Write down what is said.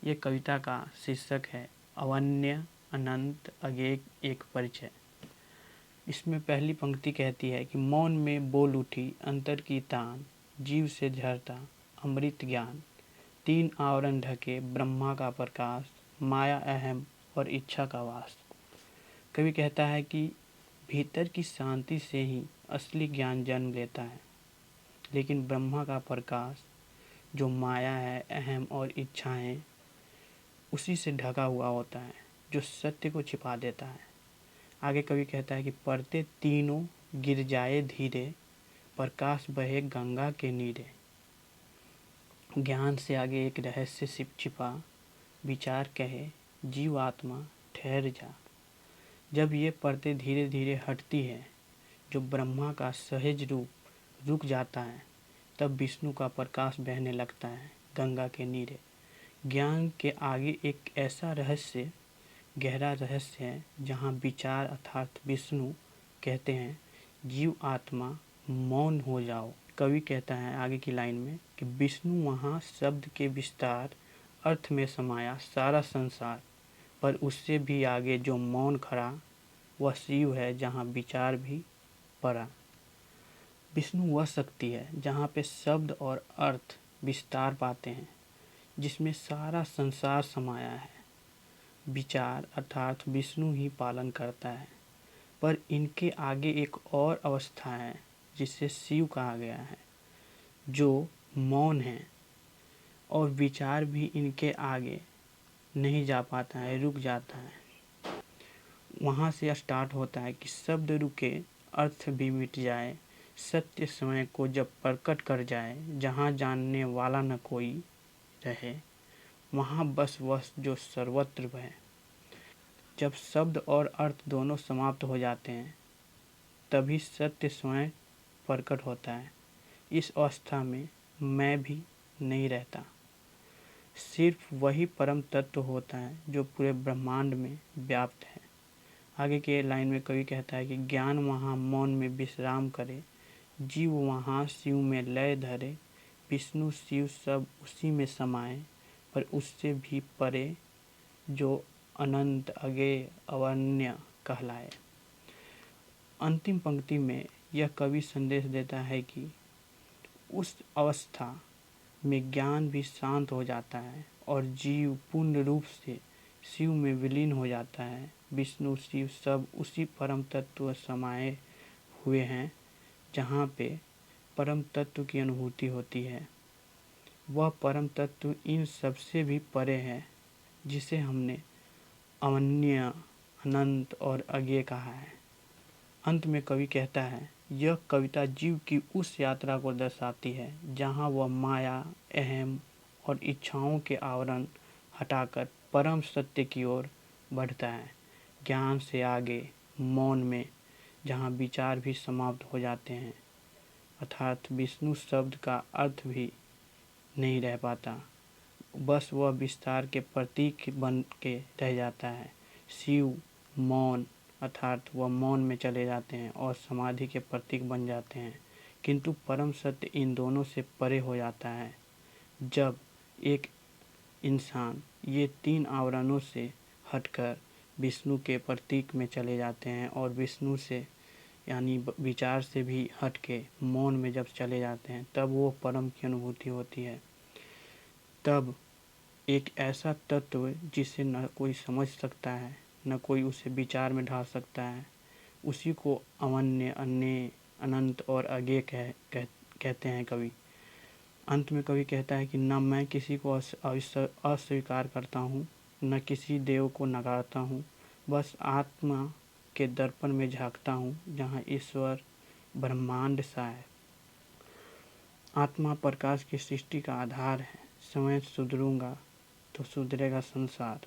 ये कविता का शीर्षक है अवन्य अनंत अगेय एक परिचय। इसमें पहली पंक्ति कहती है कि मौन में बोल उठी अंतर की तान, जीव से झरता अमृत ज्ञान, तीन आवरण ढके ब्रह्मा का प्रकाश, माया अहम और इच्छा का वास। कवि कहता है कि भीतर की शांति से ही असली ज्ञान जन्म लेता है, लेकिन ब्रह्मा का प्रकाश जो माया है, अहम और इच्छाएं, उसी से ढका हुआ होता है, जो सत्य को छिपा देता है। आगे कवि कहता है कि पढ़ते तीनों गिर जाए धीरे, प्रकाश बहे गंगा के नीरे। ज्ञान से आगे एक रहस्य छिपा, विचार कहे जीव आत्मा ठहर जा। जब ये परतें धीरे धीरे हटती है, जो ब्रह्मा का सहज रूप रुक जाता है, तब विष्णु का प्रकाश बहने लगता है गंगा के नीरे। ज्ञान के आगे एक ऐसा रहस्य, गहरा रहस्य है, जहाँ विचार अर्थात विष्णु कहते हैं जीव आत्मा मौन हो जाओ। कवि कहता है आगे की लाइन में कि विष्णु वहाँ शब्द के विस्तार, अर्थ में समाया सारा संसार, पर उससे भी आगे जो मौन खड़ा, वह शिव है जहाँ विचार भी पड़ा। विष्णु वह शक्ति है जहाँ पे शब्द और अर्थ विस्तार पाते हैं, जिसमें सारा संसार समाया है। विचार अर्थात विष्णु ही पालन करता है, पर इनके आगे एक और अवस्था है जिसे शिव कहा गया है, जो मौन है, और विचार भी इनके आगे नहीं जा पाता है, रुक जाता है। वहाँ से स्टार्ट होता है कि शब्द रुके, अर्थ भी मिट जाए, सत्य समय को जब प्रकट कर जाए, जहाँ जानने वाला न कोई रहे, वहाँ बस वह जो सर्वत्र है। जब शब्द और अर्थ दोनों समाप्त हो जाते हैं, तभी सत्य स्वयं प्रकट होता है। इस अवस्था में मैं भी नहीं रहता, सिर्फ वही परम तत्व होता है जो पूरे ब्रह्मांड में व्याप्त है। आगे के लाइन में कवि कहता है कि ज्ञान वहाँ मौन में विश्राम करे, जीव वहाँ शिव में लय धरे, विष्णु शिव सब उसी में समाए, पर उससे भी परे जो अनंत अगेय अवर्ण्य कहलाए। अंतिम पंक्ति में यह कवि संदेश देता है कि उस अवस्था में ज्ञान भी शांत हो जाता है और जीव पूर्ण रूप से शिव में विलीन हो जाता है। विष्णु शिव सब उसी परम तत्व समाये हुए हैं, जहाँ पे परम तत्व की अनुभूति होती है। वह परम तत्व इन सबसे भी परे है, जिसे हमने अवन्य, अनंत और अगेय कहा है। अंत में कवि कहता है, यह कविता जीव की उस यात्रा को दर्शाती है जहाँ वह माया, अहम और इच्छाओं के आवरण हटाकर परम सत्य की ओर बढ़ता है। ज्ञान से आगे मौन में, जहाँ विचार भी समाप्त हो जाते हैं, अर्थात विष्णु शब्द का अर्थ भी नहीं रह पाता, बस वह विस्तार के प्रतीक बन के रह जाता है। शिव मौन अर्थात वह मौन में चले जाते हैं और समाधि के प्रतीक बन जाते हैं, किंतु परम सत्य इन दोनों से परे हो जाता है। जब एक इंसान ये तीन आवरणों से हटकर विष्णु के प्रतीक में चले जाते हैं और विष्णु से यानी विचार से भी हट के मौन में जब चले जाते हैं, तब वो परम की अनुभूति होती है। तब एक ऐसा तत्व जिसे न कोई समझ सकता है, न कोई उसे विचार में ढाल सकता है, उसी को अवन्य, अन्य, अनंत और अगेय कहते हैं कवि। अंत में कवि कहता है कि न मैं किसी को अस्वीकार करता हूँ, न किसी देव को नकारता हूँ, बस आत्मा के दर्पण में झांकता हूँ, जहाँ ईश्वर ब्रह्मांड सा है। आत्मा प्रकाश की सृष्टि का आधार है। समय सुधरूंगा तो सुधरेगा संसार।